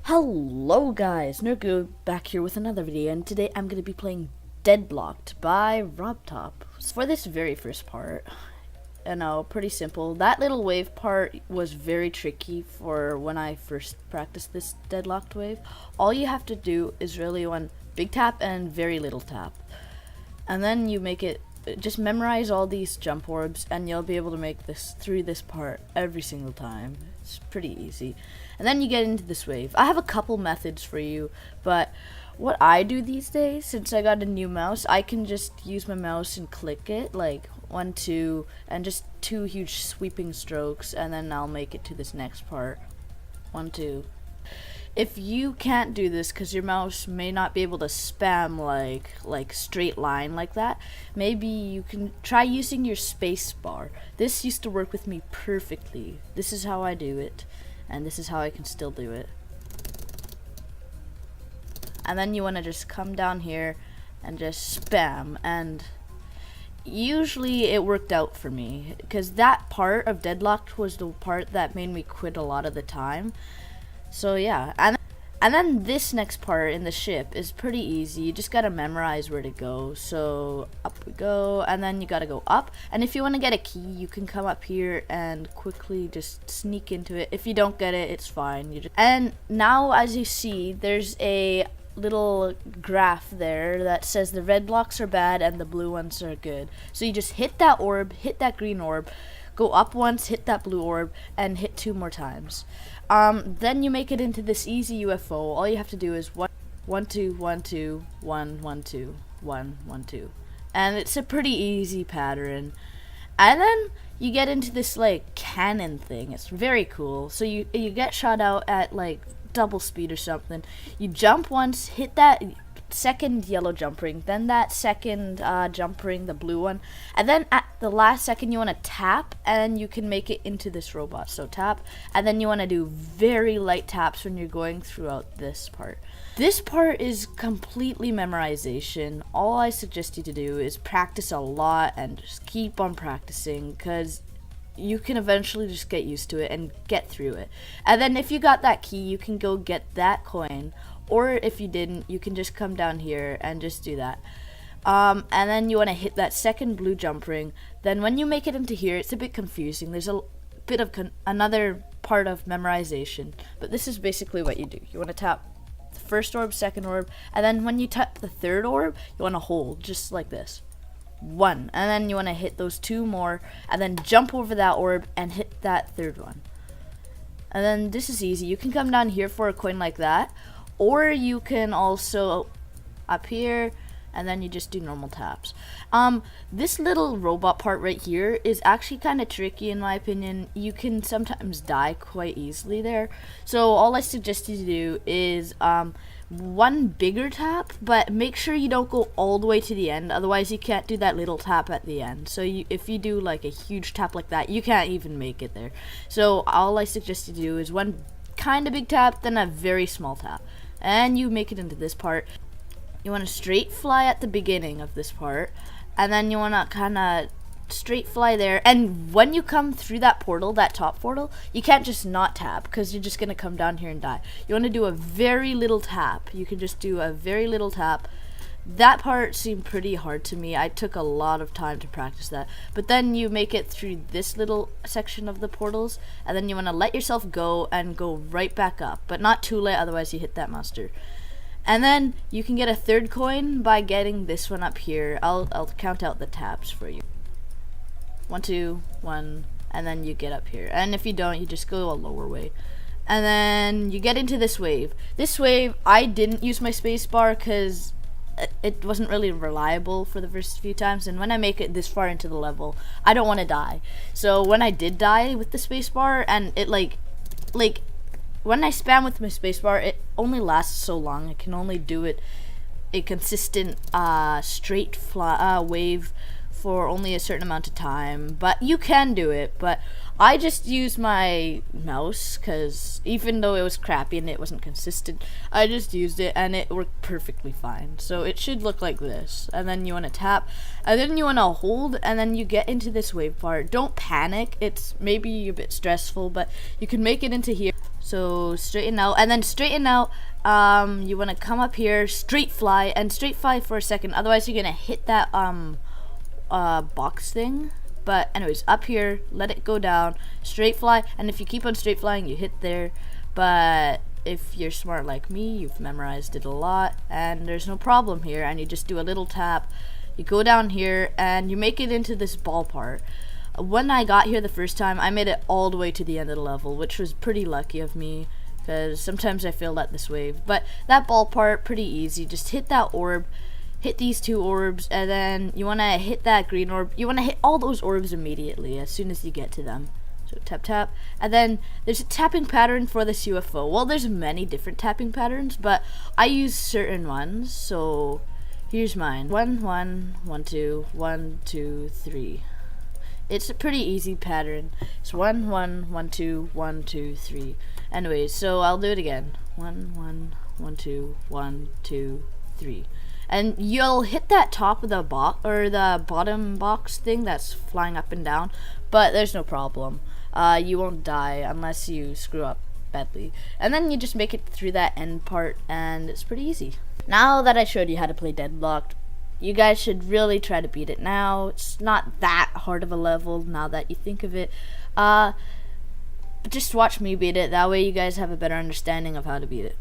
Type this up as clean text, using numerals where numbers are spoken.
Hello guys, Nergew back here with another video, and today I'm going to be playing Deadlocked by RubRub. For this very first part, pretty simple. That little wave part was very tricky for when I first practiced this Deadlocked wave. All you have to do is really one big tap and very little tap. And then you make it, just memorize all these jump orbs and you'll be able to make this through this part every single time. It's pretty easy. And then you get into this wave. I have a couple methods for you, but what I do these days, since I got a new mouse, I can just use my mouse and click it, like 1, 2, and just 2 huge sweeping strokes, and then I'll make it to this next part. 1, 2. If you can't do this because your mouse may not be able to spam like straight line like that, maybe you can try using your space bar. This used to work with me perfectly. This is how I do it, and this is how I can still do it. And then you want to just come down here and just spam, and usually it worked out for me because that part of Deadlocked was the part that made me quit a lot of the time. So yeah, and then this next part in the ship is pretty easy. You just gotta memorize where to go. So up we go, and then you gotta go up. And if you want to get a key, you can come up here and quickly just sneak into it. If you don't get it, it's fine. And now, as you see, there's a little graph there that says the red blocks are bad and the blue ones are good. So you just hit that orb, hit that green orb, go up once, hit that blue orb, and hit 2 more times. Then you make it into this easy UFO. All you have to do is 1, 2, 1, 2, 1, 1, 2, 1, 1, 2. And it's a pretty easy pattern. And then you get into this like cannon thing. It's very cool. So you get shot out at like double speed or something. You jump once, hit that second yellow jump ring, then that second jump ring, the blue one, and then at the last second you want to tap and you can make it into this robot. So tap, and then you want to do very light taps when you're going throughout this part. This part is completely memorization. All I suggest you to do is practice a lot and just keep on practicing, because you can eventually just get used to it and get through it. And then if you got that key, you can go get that coin. Or if you didn't, you can just come down here and just do that. And then you want to hit that second blue jump ring. Then when you make it into here, it's a bit confusing. There's a bit of another part of memorization. But this is basically what you do. You want to tap the first orb, second orb. And then when you tap the third orb, you want to hold just like this. 1. And then you want to hit those 2 more. And then jump over that orb and hit that third one. And then this is easy. You can come down here for a coin like that. Or you can also up here, and then you just do normal taps. This little robot part right here is actually kind of tricky in my opinion. You can sometimes die quite easily there. So all I suggest you to do is 1 bigger tap, but make sure you don't go all the way to the end. Otherwise you can't do that little tap at the end. So if you do like a huge tap like that, you can't even make it there. So all I suggest you do is 1 kind of big tap, then a very small tap. And you make it into this part. You want to straight fly at the beginning of this part, and then you want to kind of straight fly there. And when you come through that portal, that top portal, you can't just not tap, because you're just going to come down here and die. You want to do a very little tap. You can just do a very little tap. That part seemed pretty hard to me. I took a lot of time to practice that. But then you make it through this little section of the portals, and then you want to let yourself go and go right back up, but not too late, otherwise you hit that monster. And then you can get a 3rd coin by getting this one up here. I'll count out the taps for you. 1, 2, 1, and then you get up here. And if you don't, you just go a lower way. And then you get into this wave. This wave, I didn't use my space bar because it wasn't really reliable for the first few times, and when I make it this far into the level, I don't want to die. So when I did die with the spacebar, and it like when I spam with my spacebar, it only lasts so long. I can only do it a consistent straight wave for only a certain amount of time, but you can do it. But I just used my mouse because even though it was crappy and it wasn't consistent, I just used it and it worked perfectly fine. So it should look like this, and then you want to tap, and then you want to hold, and then you get into this wave part. Don't panic, it's maybe a bit stressful, but you can make it into here. So straighten out, and then straighten out. You want to come up here, straight fly, and straight fly for a second. Otherwise, you're gonna hit that box thing. But anyways, up here, let it go down, straight fly, and if you keep on straight flying, you hit there. But if you're smart like me, you've memorized it a lot, and there's no problem here, and you just do a little tap. You go down here, and you make it into this ball part. When I got here the first time, I made it all the way to the end of the level, which was pretty lucky of me, because sometimes I failed at this wave. But that ball part, pretty easy. Just hit that orb. Hit these 2 orbs, and then you want to hit that green orb. You want to hit all those orbs immediately as soon as you get to them. So tap tap, and then there's a tapping pattern for this UFO. Well, there's many different tapping patterns, but I use certain ones. So here's mine: 1 1 1 2 1 2 3. It's a pretty easy pattern. It's 1 1 1 2 1 2 3. Anyways, so I'll do it again: 1 1 1 2 1 2 3. And you'll hit that top of the box, or the bottom box thing that's flying up and down, but there's no problem. You won't die unless you screw up badly. And then you just make it through that end part, and it's pretty easy. Now that I showed you how to play Deadlocked, you guys should really try to beat it now. It's not that hard of a level now that you think of it. But just watch me beat it. That way you guys have a better understanding of how to beat it.